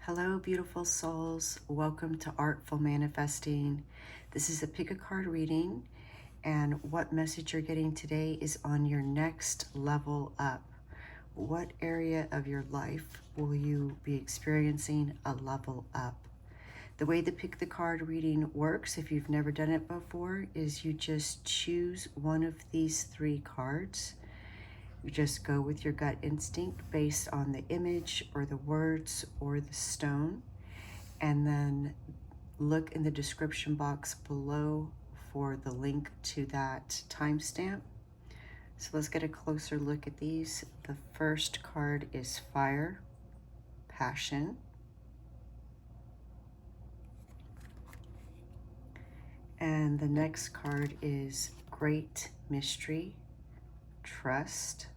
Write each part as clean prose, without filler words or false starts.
Hello, beautiful souls. Welcome to Artful Manifesting. This is a pick a card reading, and what message you're getting today is on your next level up. What area of your life will you be experiencing a level up? The way the pick the card reading works, if you've never done it before, is you just choose one of these three cards. You just go with your gut instinct based on the image or the words or the stone, and then look in the description box below for the link to that timestamp. So let's get a closer look at these. The first card is Fire, Passion. And the next card is Great Mystery, Trust.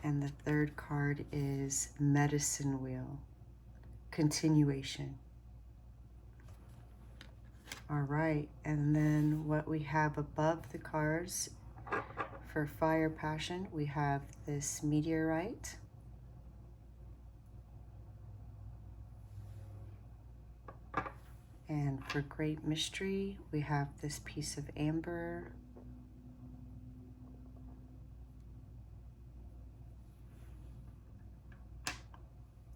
And the third card is Medicine Wheel, Continuation. All right, and then what we have above the cards for Fire, Passion, we have this meteorite. And for Great Mystery, we have this piece of amber.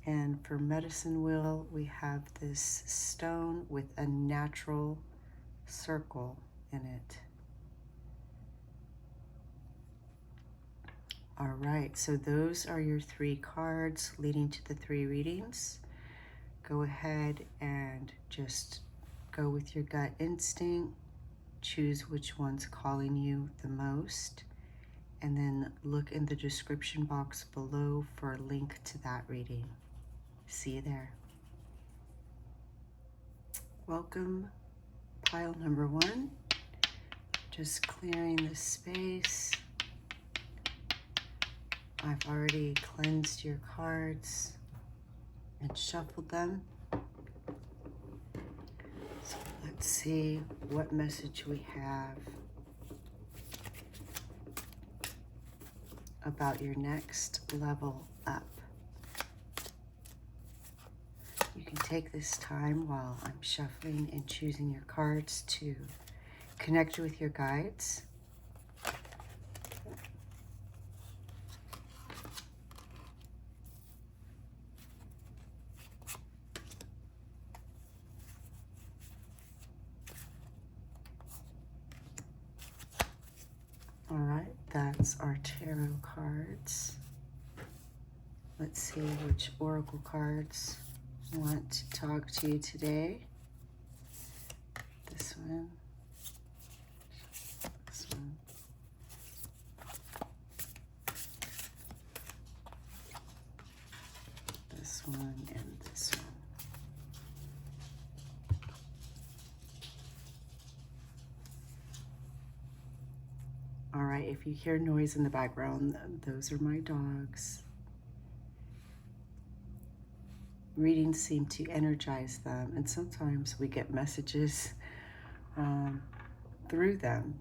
And for Medicine Wheel, we have this stone with a natural circle in it. All right, so those are your three cards leading to the three readings. Go ahead and just go with your gut instinct. Choose which one's calling you the most, and then look in the description box below for a link to that reading. See you there. Welcome, pile number one. Just clearing the space. I've already cleansed your cards and shuffled them. So let's see what message we have about your next level up. You can take this time while I'm shuffling and choosing your cards to connect with your guides. All right, that's our tarot cards. Let's see which oracle cards want to talk to you today. This one, this one, this one, and this one. All right, if you hear noise in the background, those are my dogs. Readings seem to energize them, and sometimes we get messages through them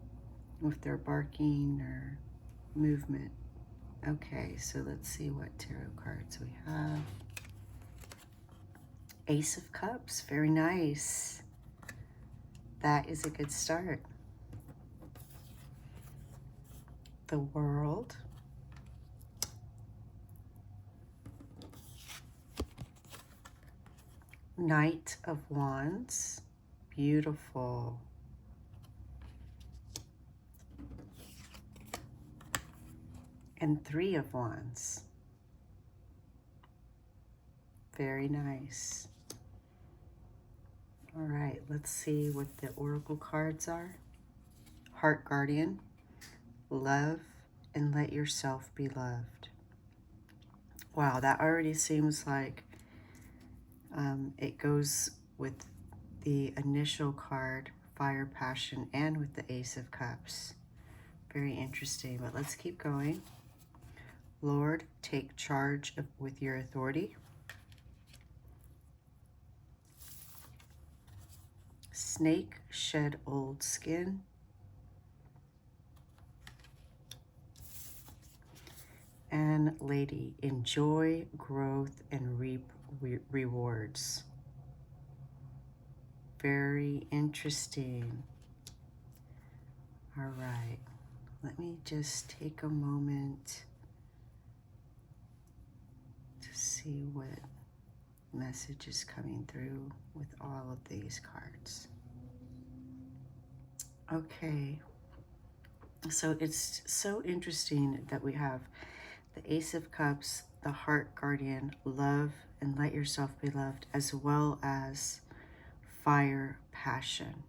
with their barking or movement. Okay, so let's see what tarot cards we have. Ace of Cups, very nice. That is a good start. The World. Knight of Wands, beautiful. And Three of Wands, very nice. All right, let's see what the oracle cards are. Heart Guardian, love and let yourself be loved. Wow, that already seems like it goes with the initial card, Fire, Passion, and with the Ace of Cups. Very interesting, but let's keep going. Lord, take charge with your authority. Snake, shed old skin. and Lady, enjoy growth and reap rewards. Very interesting. All right, let me just take a moment to see what message is coming through with all of these cards. Okay, so it's so interesting that we have the Ace of Cups, the Heart Guardian, Love, and Let Yourself Be Loved, as well as Fire, Passion.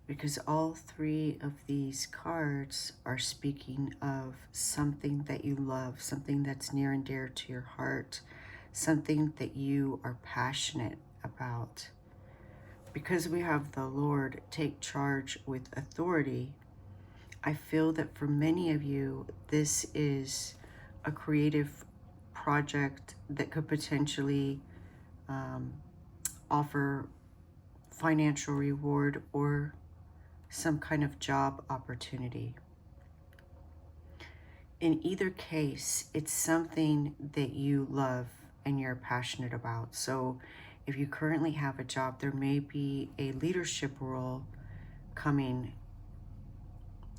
Because all three of these cards are speaking of something that you love, something that's near and dear to your heart, something that you are passionate about. Because we have the Lord take charge with authority, I feel that for many of you, this is a creative project that could potentially offer financial reward or some kind of job opportunity. In either case, it's something that you love and you're passionate about. So if you currently have a job, there may be a leadership role coming,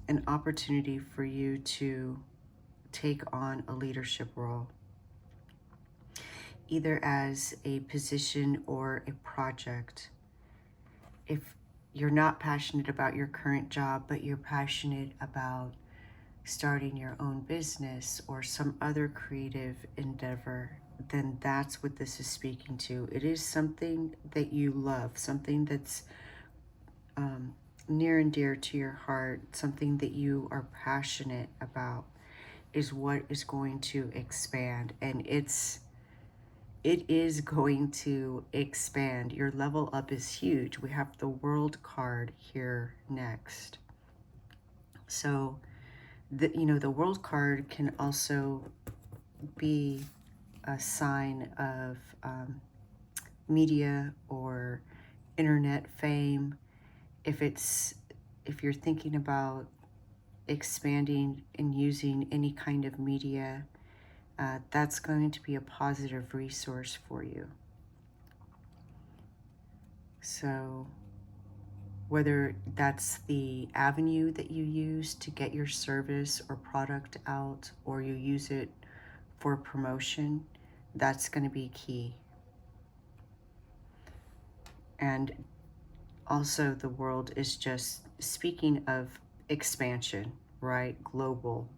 an opportunity for you to take on a leadership role, either as a position or a project. If you're not passionate about your current job, but you're passionate about starting your own business or some other creative endeavor, then that's what this is speaking to. It is something that you love, something that's near and dear to your heart, something that you are passionate about is what is going to expand. And it is going to expand. Your level up is huge. We have the World card here next. So, the World card can also be a sign of media or internet fame. If you're thinking about expanding and using any kind of media, that's going to be a positive resource for you. So whether that's the avenue that you use to get your service or product out, or you use it for promotion, that's going to be key. And also the world is just speaking of expansion, right? Global.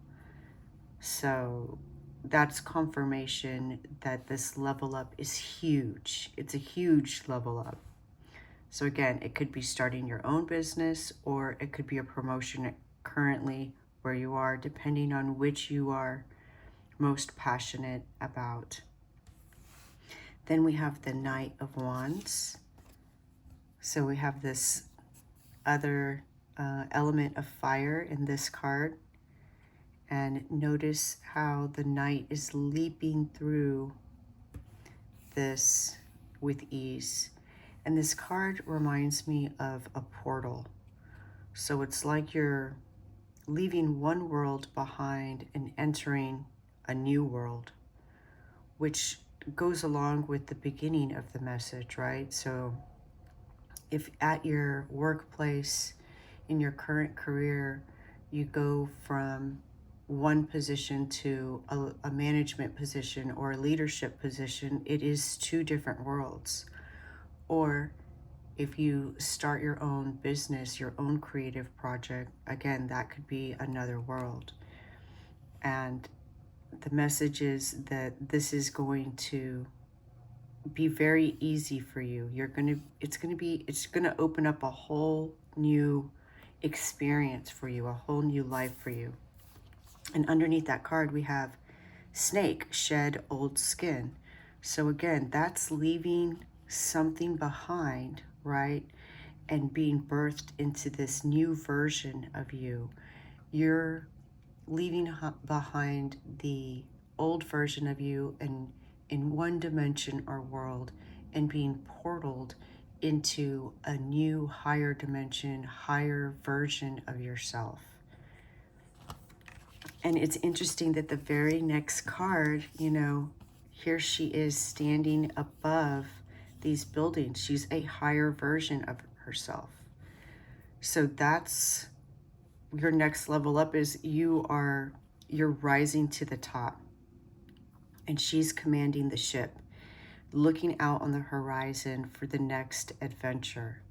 So that's confirmation that this level up is huge. It's a huge level up. So again, it could be starting your own business, or it could be a promotion currently where you are, depending on which you are most passionate about. Then we have the Knight of Wands. So we have this other element of fire in this card. And notice how the knight is leaping through this with ease. And this card reminds me of a portal. So it's like you're leaving one world behind and entering a new world, which goes along with the beginning of the message, right? So if at your workplace, in your current career, you go from one position to a management position or a leadership position, it is two different worlds. Or if you start your own business, your own creative project, again, that could be another world. And the message is that this is going to be very easy for you. It's going to open up a whole new experience for you, a whole new life for you. And underneath that card, we have snake, shed old skin. So again, that's leaving something behind, right? And being birthed into this new version of you. You're leaving behind the old version of you and in one dimension or world, and being portaled into a new higher dimension, higher version of yourself. And it's interesting that the very next card, you know, here she is standing above these buildings. She's a higher version of herself. So that's your next level up, is you're rising to the top. And she's commanding the ship, looking out on the horizon for the next adventure.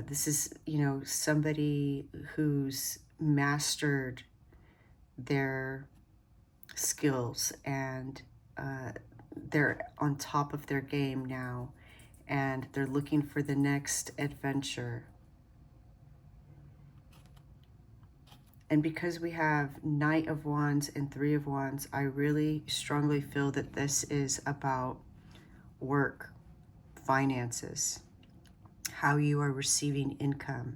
This is, you know, somebody who's mastered their skills, and they're on top of their game now, and they're looking for the next adventure. And because we have Knight of Wands and Three of Wands, I really strongly feel that this is about work, finances, how you are receiving income.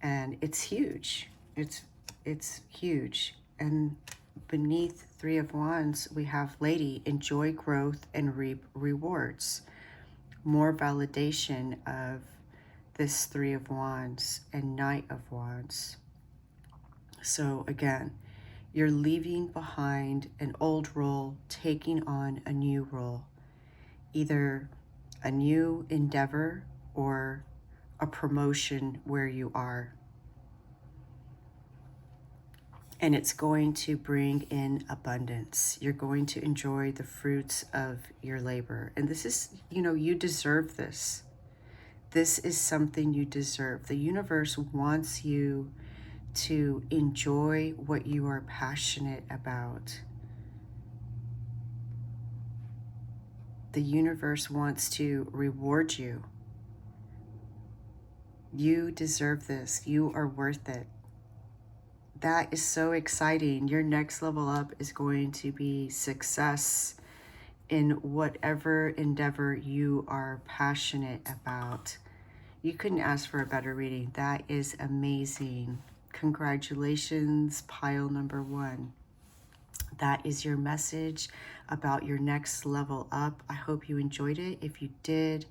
And it's huge. It's huge. And beneath Three of Wands, we have Lady, enjoy growth and reap rewards. More validation of this Three of Wands and Knight of Wands. So again, you're leaving behind an old role, taking on a new role, either a new endeavor or a promotion where you are. And it's going to bring in abundance. You're going to enjoy the fruits of your labor. And this is, you know, you deserve this. This is something you deserve. The universe wants you to enjoy what you are passionate about. The universe wants to reward you. You deserve this. You are worth it. That is so exciting. Your next level up is going to be success in whatever endeavor you are passionate about. You couldn't ask for a better reading. That is amazing. Congratulations, pile number 1. That is your message about your next level up. I hope you enjoyed it. If you did,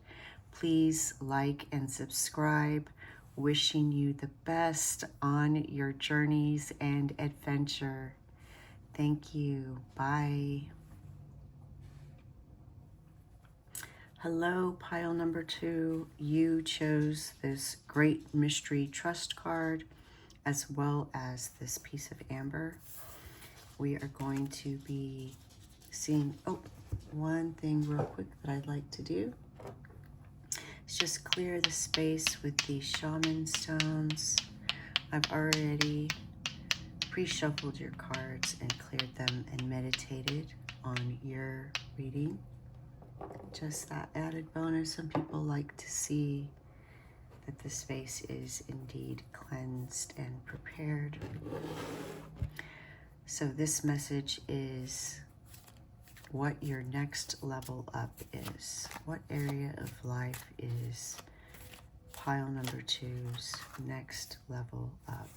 please like and subscribe. Wishing you the best on your journeys and adventure. Thank you. Bye. Hello, pile number 2. You chose this Great Mystery Trust card, as well as this piece of amber. We are going to be seeing, one thing real quick that I'd like to do is just clear the space with these shaman stones. I've already pre-shuffled your cards and cleared them and meditated on your reading. Just that added bonus. Some people like to see that the space is indeed cleansed and prepared. So this message is what your next level up is. What area of life is pile number 2's next level up?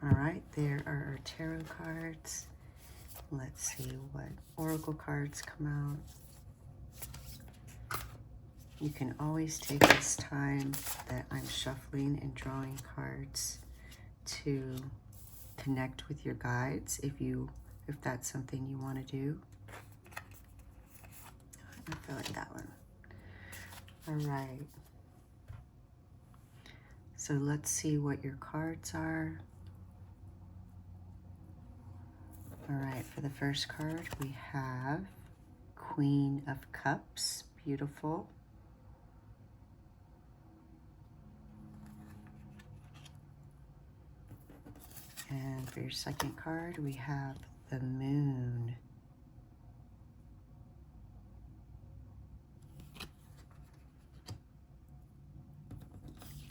All right, there are our tarot cards. Let's see what oracle cards come out. You can always take this time that I'm shuffling and drawing cards to connect with your guides if that's something you want to do. I feel like that one. All right. So let's see what your cards are. All right, for the first card, we have Queen of Cups. Beautiful. And for your second card, we have the Moon.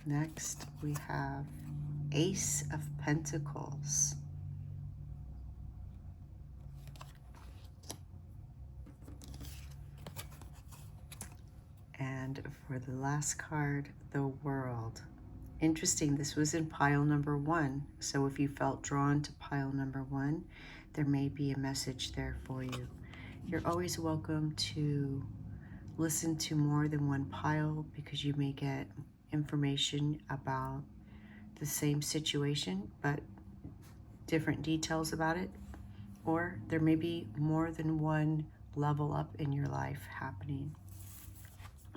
Next, we have Ace of Pentacles. And for the last card, the World. Interesting, this was in pile number 1. So if you felt drawn to pile number 1, there may be a message there for you. You're always welcome to listen to more than one pile because you may get information about the same situation, but different details about it. Or there may be more than one level up in your life happening.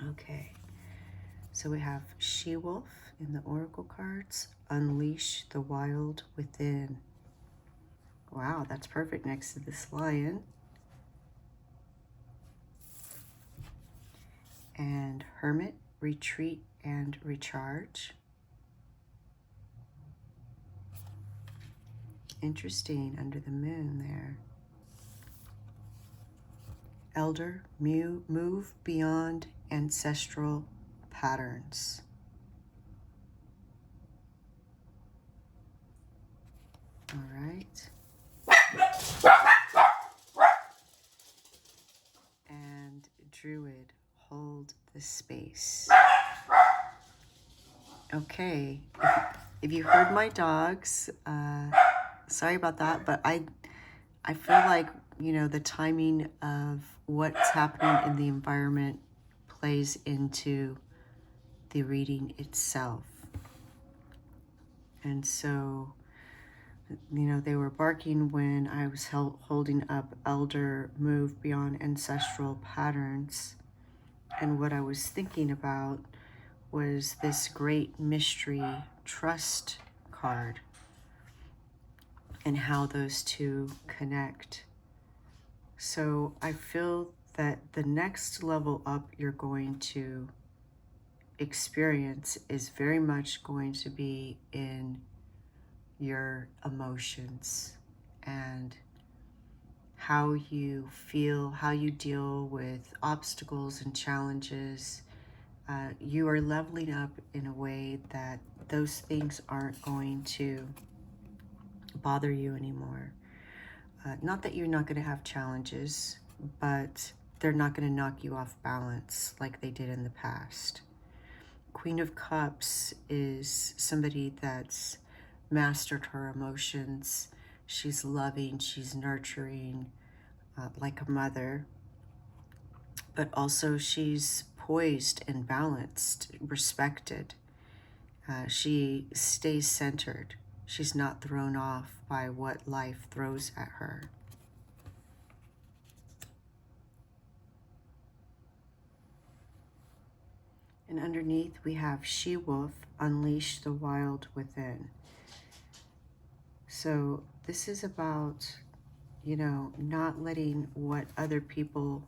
Okay, so we have She-Wolf in the Oracle cards. Unleash the wild within. Wow, that's perfect next to this lion. And Hermit, retreat and recharge. Interesting, under the moon there. Elder, move beyond ancestral patterns. All right. And Druid, hold the space. Okay, if you heard my dogs, sorry about that, but I feel like, you know, the timing of what's happening in the environment plays into the reading itself. And so, you know, they were barking when I was holding up Elder, move beyond ancestral patterns. And what I was thinking about was this great mystery trust card and how those two connect. So I feel that the next level up you're going to experience is very much going to be in your emotions and how you feel, how you deal with obstacles and challenges. You are leveling up in a way that those things aren't going to bother you anymore. Not that you're not going to have challenges, but they're not going to knock you off balance like they did in the past. Queen of Cups is somebody that's mastered her emotions. She's loving, she's nurturing, like a mother, but also she's poised and balanced, respected. She stays centered. She's not thrown off by what life throws at her. And underneath we have She-Wolf, unleash the wild within. So this is about, you know, not letting what other people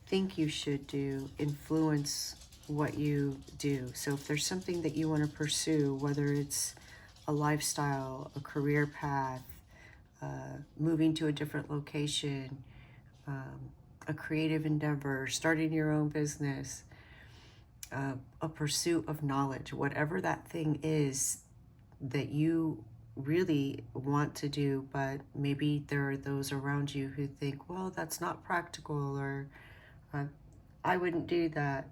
think you should do influence what you do. So if there's something that you want to pursue, whether it's a lifestyle, a career path, moving to a different location, a creative endeavor, starting your own business, a pursuit of knowledge, whatever that thing is that you really want to do, but maybe there are those around you who think, well, that's not practical, or I wouldn't do that.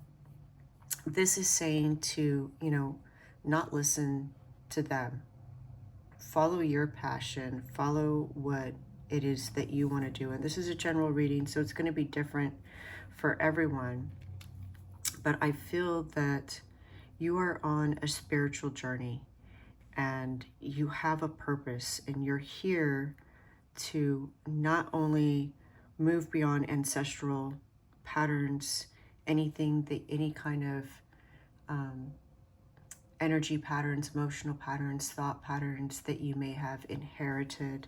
This is saying to, you know, not listen to them. Follow your passion, follow what it is that you want to do. And this is a general reading, so it's going to be different for everyone. But I feel that you are on a spiritual journey and you have a purpose, and you're here to not only move beyond ancestral patterns, anything that any kind of energy patterns, emotional patterns, thought patterns that you may have inherited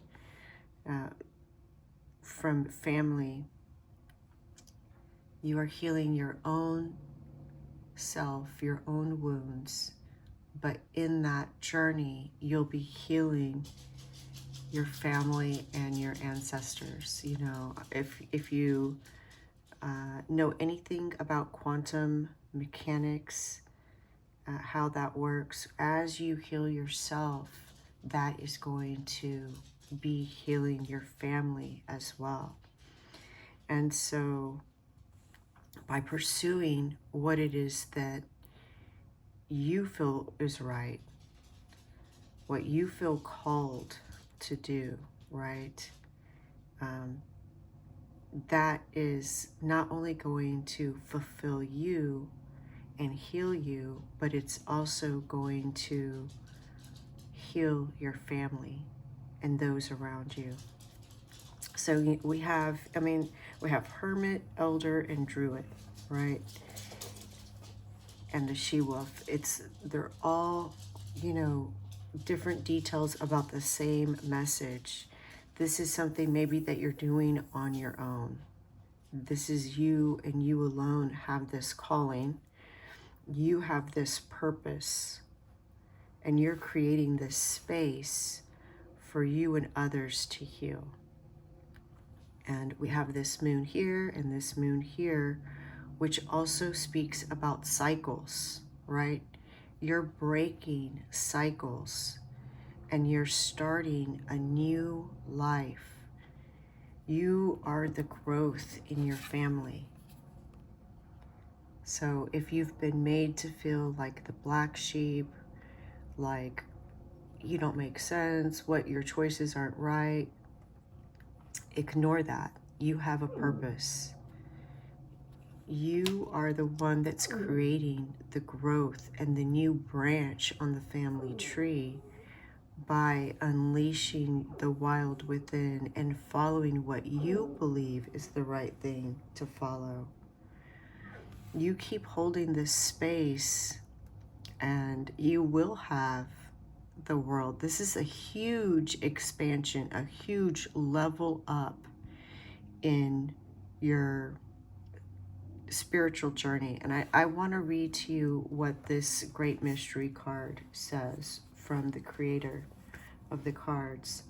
from family. You are healing your own self, your own wounds, but in that journey, you'll be healing your family and your ancestors. You know, if you know anything about quantum mechanics, how that works, as you heal yourself, that is going to be healing your family as well. And so by pursuing what it is that you feel is right, what you feel called to do, right? that is not only going to fulfill you and heal you, but it's also going to heal your family and those around you. So we have, we have hermit, elder, and druid, right? And the she-wolf. They're all, different details about the same message. This is something maybe that you're doing on your own. This is you, and you alone have this calling. You have this purpose, and you're creating this space for you and others to heal. And we have this moon here and this moon here, which also speaks about cycles, right? You're breaking cycles and you're starting a new life. You are the growth in your family. So if you've been made to feel like the black sheep, like you don't make sense, what your choices aren't right, ignore that. You have a purpose. You are the one that's creating the growth and the new branch on the family tree by unleashing the wild within and following what you believe is the right thing to follow. You keep holding this space and you will have the world. This is a huge expansion, a huge level up in your spiritual journey. And I want to read to you what this Great Mystery card says from the creator of the cards.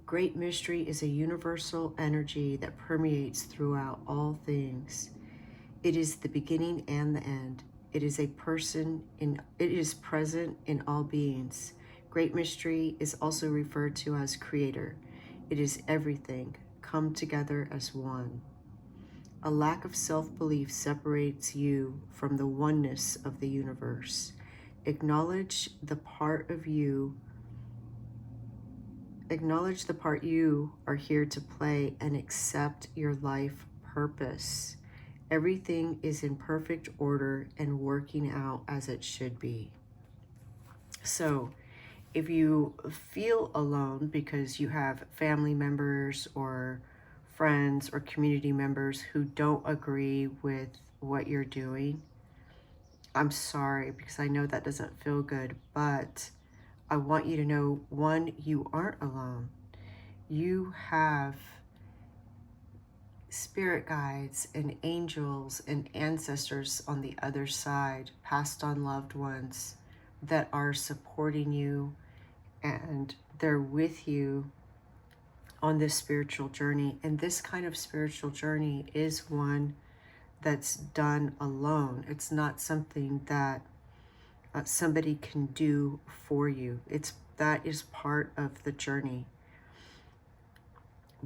Great Mystery is a universal energy that permeates throughout all things. It is the beginning and the end. It is present in all beings. Great Mystery is also referred to as Creator. It is everything come together as one. A lack of self-belief separates you from the oneness of the universe. Acknowledge the part you are here to play and accept your life purpose. Everything is in perfect order and working out as it should be. So if you feel alone because you have family members or friends or community members who don't agree with what you're doing, I'm sorry, because I know that doesn't feel good, but I want you to know, one, you aren't alone. You have spirit guides and angels and ancestors on the other side, passed on loved ones that are supporting you, and they're with you on this spiritual journey. And this kind of spiritual journey is one that's done alone. It's not something that somebody can do for you. That is part of the journey.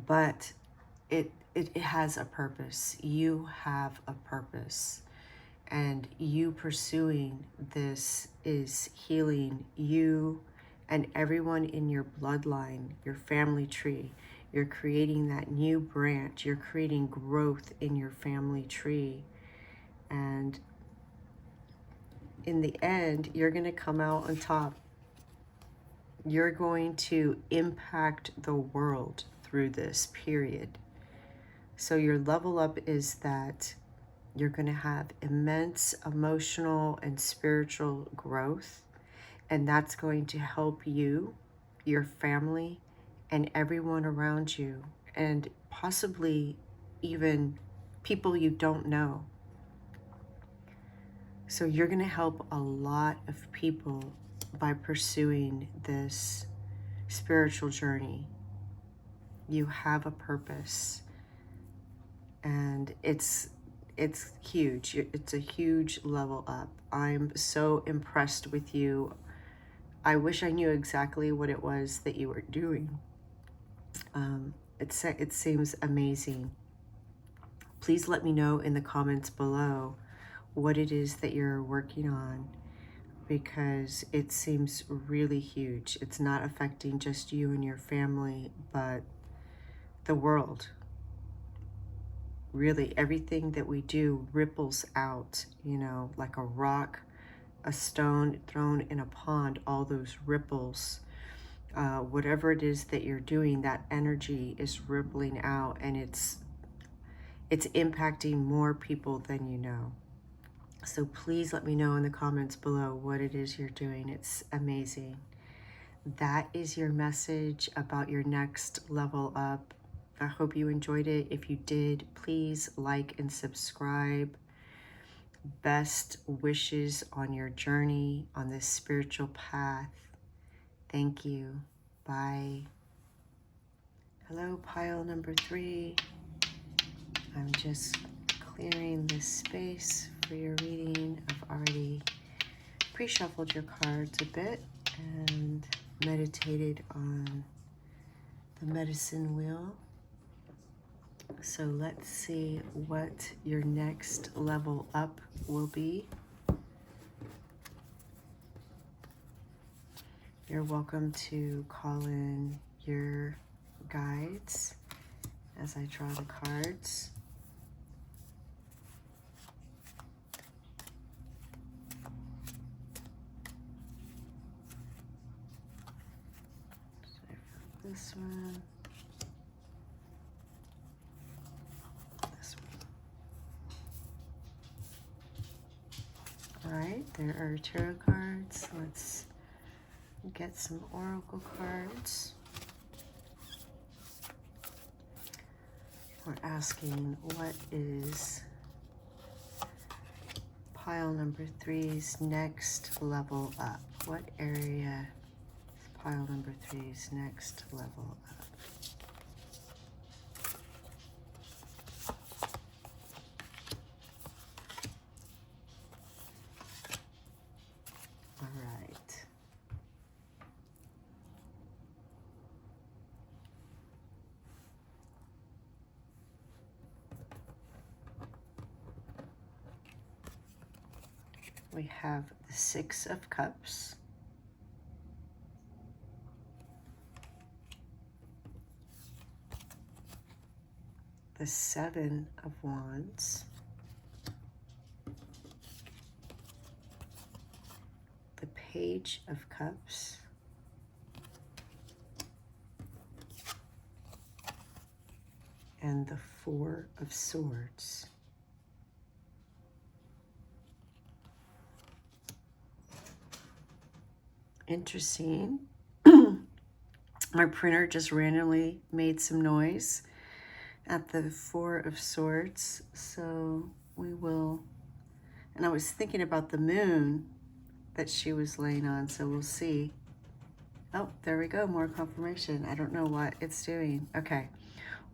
But it has a purpose. You have a purpose. And you pursuing this is healing you and everyone in your bloodline, your family tree. You're creating that new branch. You're creating growth in your family tree. And in the end, you're going to come out on top. You're going to impact the world through this period. So your level up is that you're going to have immense emotional and spiritual growth. And that's going to help you, your family, and everyone around you, and possibly even people you don't know. So you're going to help a lot of people by pursuing this spiritual journey. You have a purpose, and it's huge. It's a huge level up. I'm so impressed with you. I wish I knew exactly what it was that you were doing. It seems amazing. Please let me know in the comments below what it is that you're working on, because it seems really huge. It's not affecting just you and your family, but the world. Really, everything that we do ripples out, you know, like a rock, a stone thrown in a pond, all those ripples. Whatever it is that you're doing, that energy is rippling out, and it's impacting more people than you know. So please let me know in the comments below what it is you're doing. It's amazing. That is your message about your next level up. I hope you enjoyed it. If you did, please like and subscribe. Best wishes on your journey on this spiritual path. Thank you. Bye. Hello, pile number 3. I'm just clearing this space for your reading. I've already pre-shuffled your cards a bit and meditated on the medicine wheel. So let's see what your next level up will be. You're welcome to call in your guides as I draw the cards. So this one. All right, there are tarot cards. Let's get some oracle cards. We're asking, what is pile number 3's next level up? What area is pile number 3's next level up? All right. We have the 6 of Cups, the 7 of Wands, the Page of Cups, and the 4 of Swords. Interesting. My printer just randomly made some noise at the 4 of Swords. So we will, and I was thinking about the moon that she was laying on, so we'll see. Oh, there we go, more confirmation. I don't know what it's doing. Okay,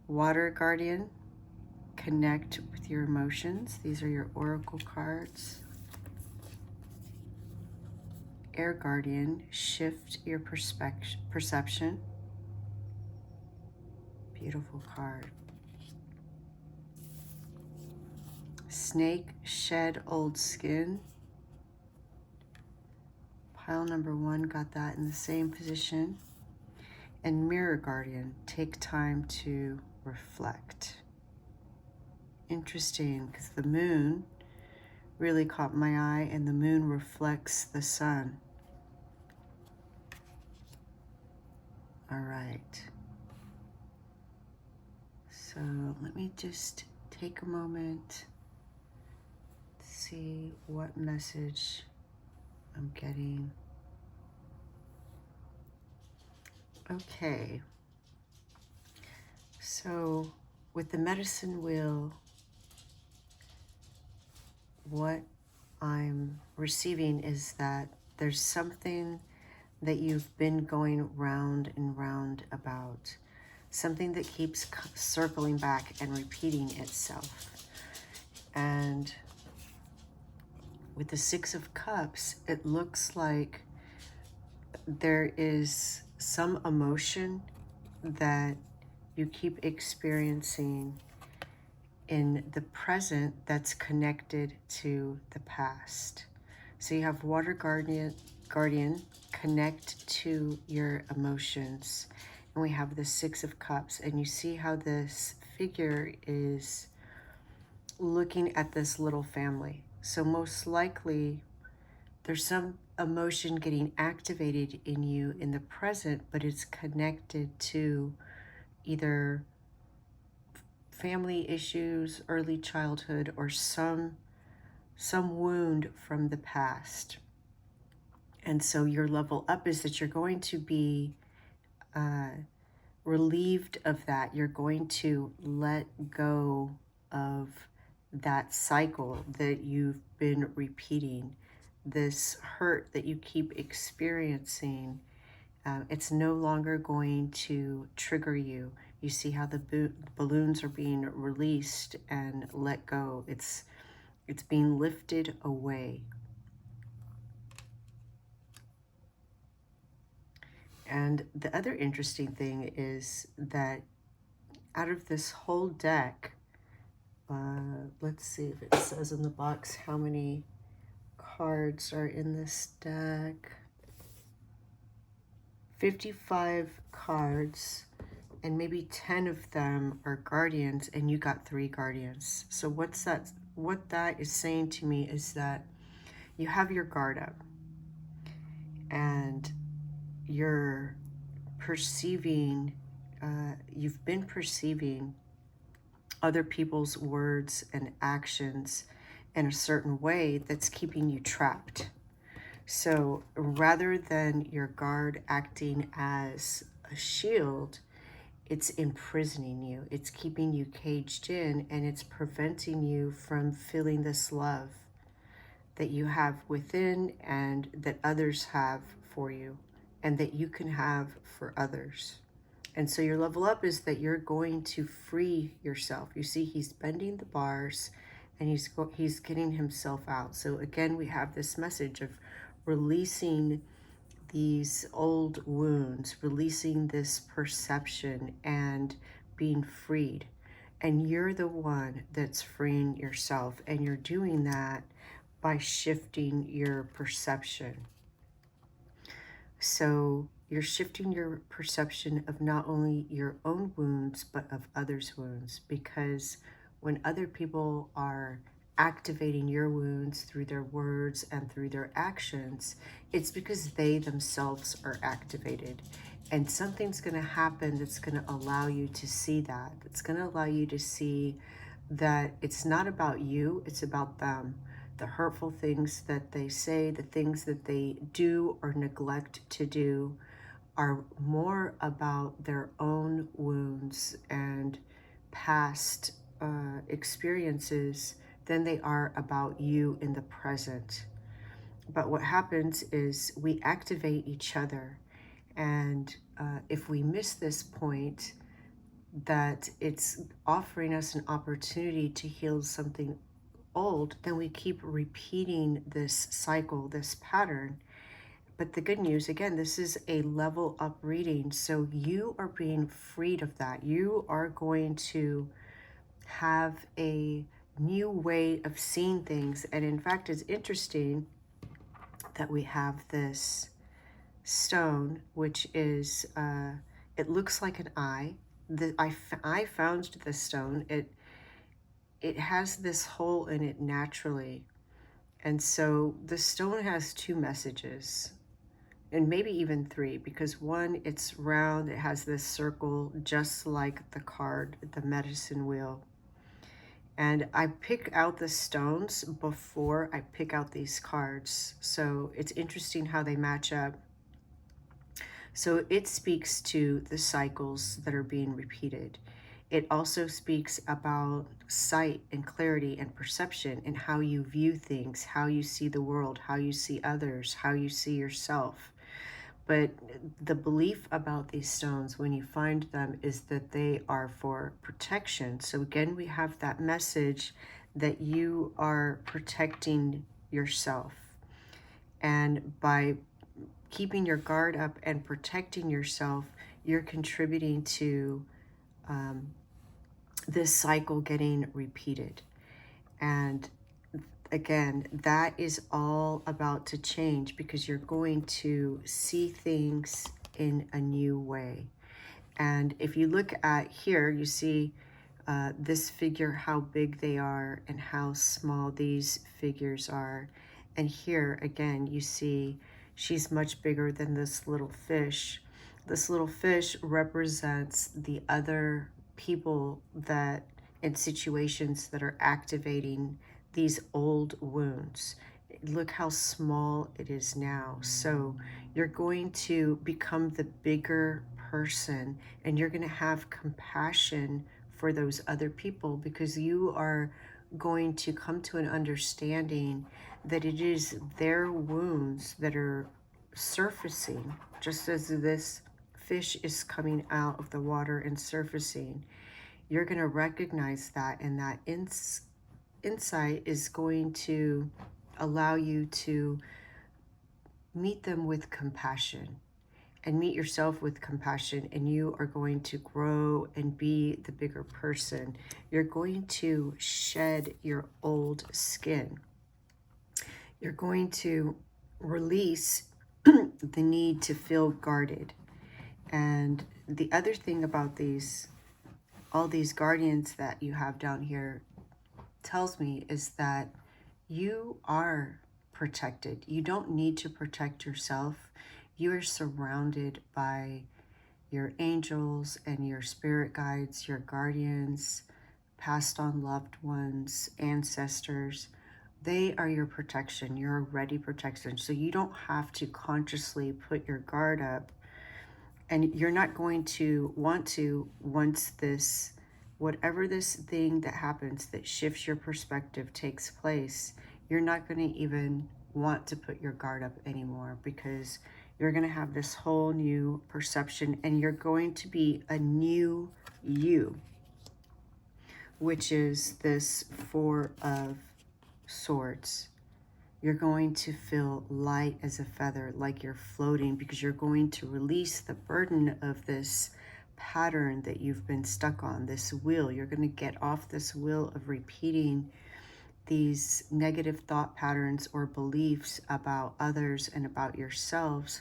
Water Guardian, connect with your emotions. These are your oracle cards. Air Guardian, shift your perception. Beautiful card. Snake, shed old skin. Pile number 1 got that in the same position. And Mirror Guardian, take time to reflect. Interesting, because the moon really caught my eye, and the moon reflects the sun. All right. So let me just take a moment to see what message I'm getting. Okay. So with the medicine wheel, what I'm receiving is that there's something that you've been going round and round about, something that keeps circling back and repeating itself. And with the 6 of Cups, it looks like there is some emotion that you keep experiencing in the present that's connected to the past. So you have Water Guardian, connect to your emotions. And we have the Six of Cups. And you see how this figure is looking at this little family. So most likely there's some emotion getting activated in you in the present, but it's connected to either family issues, early childhood, or some wound from the past. And so your level up is that you're going to be relieved of that. You're going to let go of that cycle that you've been repeating, this hurt that you keep experiencing. It's no longer going to trigger you. You see how the balloons are being released and let go. It's being lifted away. And the other interesting thing is that out of this whole deck, let's see if it says in the box how many cards are in this deck. 55 cards, and maybe 10 of them are guardians, and you got 3 guardians. So what that is saying to me is that you have your guard up, and you're perceiving, you've been perceiving other people's words and actions in a certain way that's keeping you trapped. So rather than your guard acting as a shield, it's imprisoning you. It's keeping you caged in, and it's preventing you from feeling this love that you have within and that others have for you and that you can have for others. And so your level up is that you're going to free yourself. You see, he's bending the bars and he's getting himself out. So again, we have this message of releasing these old wounds, releasing this perception and being freed. And you're the one that's freeing yourself. And you're doing that by shifting your perception. So you're shifting your perception of not only your own wounds, but of others' wounds. Because when other people are activating your wounds through their words and through their actions, it's because they themselves are activated. And something's going to happen that's going to allow you to see that. It's going to allow you to see that it's not about you, it's about them. The hurtful things that they say, the things that they do or neglect to do are more about their own wounds and past experiences than they are about you in the present. But what happens is we activate each other. And if we miss this point, that it's offering us an opportunity to heal something old, then we keep repeating this cycle, this pattern. But the good news, again, this is a level up reading. So you are being freed of that. You are going to have a new way of seeing things. And in fact, it's interesting that we have this stone, which is, it looks like an eye. I found this stone. It has this hole in it naturally. And so the stone has 2 messages, and maybe even 3, because one, it's round, it has this circle just like the card, the medicine wheel. And I pick out the stones before I pick out these cards. So it's interesting how they match up. So it speaks to the cycles that are being repeated. It also speaks about sight and clarity and perception and how you view things, how you see the world, how you see others, how you see yourself. But the belief about these stones when you find them is that they are for protection. So again, we have that message that you are protecting yourself. And by keeping your guard up and protecting yourself, you're contributing to this cycle getting repeated. And again, that is all about to change, because you're going to see things in a new way. And if you look at here, you see this figure, how big they are and how small these figures are. And here again, you see she's much bigger than this little fish. This little fish represents the other people that in situations that are activating these old wounds. Look how small it is now. So you're going to become the bigger person, and you're going to have compassion for those other people, because you are going to come to an understanding that it is their wounds that are surfacing, just as this fish is coming out of the water and surfacing. You're going to recognize that, and that insight is going to allow you to meet them with compassion and meet yourself with compassion, and you are going to grow and be the bigger person. You're going to shed your old skin. You're going to release the need to feel guarded. And the other thing about all these guardians that you have down here tells me is that you are protected. You don't need to protect yourself. You are surrounded by your angels and your spirit guides, your guardians, passed on loved ones, ancestors. They are your protection, your already protection. So you don't have to consciously put your guard up, and you're not going to want to once this, whatever this thing that happens that shifts your perspective takes place. You're not going to even want to put your guard up anymore, because you're going to have this whole new perception, and you're going to be a new you, which is this Four of Swords. You're going to feel light as a feather, like you're floating, because you're going to release the burden of this pattern that you've been stuck on, this wheel. You're going to get off this wheel of repeating these negative thought patterns or beliefs about others and about yourself,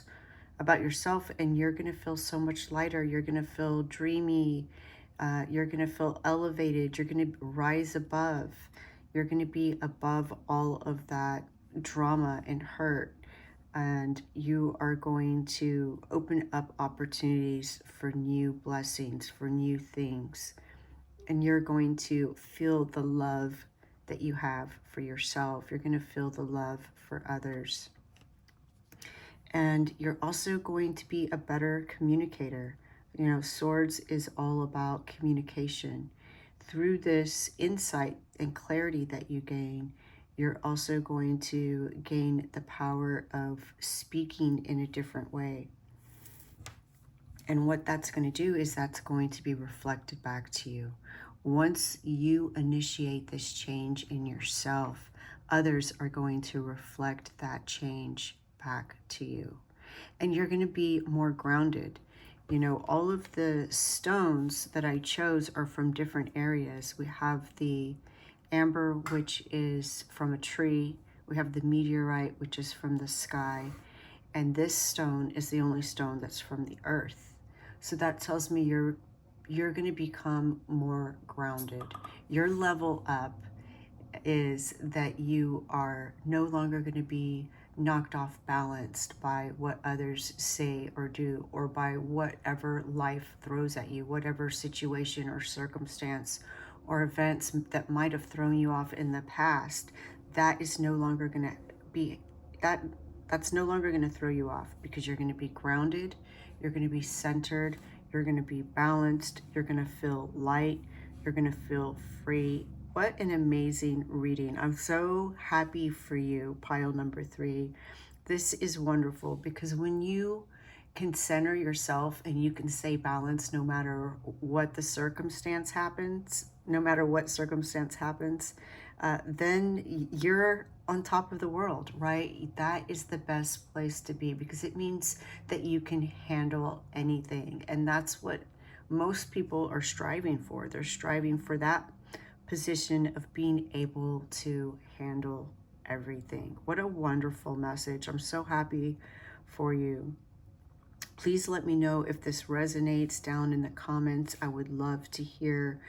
and you're going to feel so much lighter. You're going to feel dreamy. You're going to feel elevated. You're going to rise above. You're going to be above all of that drama and hurt, and you are going to open up opportunities for new blessings, for new things, and you're going to feel the love that you have for yourself. You're going to feel the love for others, and you're also going to be a better communicator. You know, swords is all about communication. Through this insight and clarity that you gain, you're also going to gain the power of speaking in a different way. And what that's going to do is that's going to be reflected back to you. Once you initiate this change in yourself, others are going to reflect that change back to you. And you're going to be more grounded. You know, all of the stones that I chose are from different areas. We have the amber, which is from a tree. We have the meteorite, which is from the sky. And this stone is the only stone that's from the earth. So that tells me you're going to become more grounded. Your level up is that you are no longer going to be knocked off balanced by what others say or do, or by whatever life throws at you, whatever situation or circumstance or events that might have thrown you off in the past. That is no longer going to be, that's no longer going to throw you off, because you're going to be grounded, you're going to be centered, you're going to be balanced, you're going to feel light, you're going to feel free. What an amazing reading. I'm so happy for you, pile number 3. This is wonderful, because when you can center yourself and you can stay balanced no matter what the circumstance happens, then you're on top of the world, right? That is the best place to be, because it means that you can handle anything. And that's what most people are striving for. They're striving for that position of being able to handle everything. What a wonderful message. I'm so happy for you. Please let me know if this resonates down in the comments. I would love to hear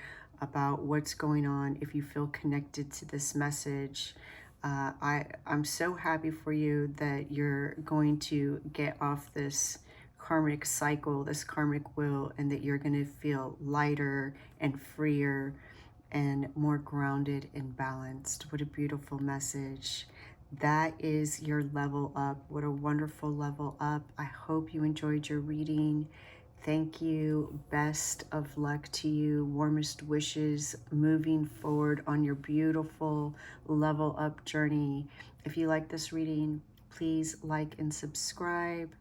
about what's going on, if you feel connected to this message. I'm so happy for you that you're going to get off this karmic cycle, this karmic wheel, and that you're going to feel lighter and freer and more grounded and balanced. What a beautiful message. That is your level up. What a wonderful level up. I hope you enjoyed your reading. Thank you. Best of luck to you. Warmest wishes moving forward on your beautiful level up journey. If you like this reading, please like and subscribe.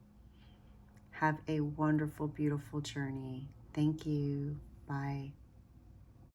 Have a wonderful, beautiful journey. Thank you. Bye.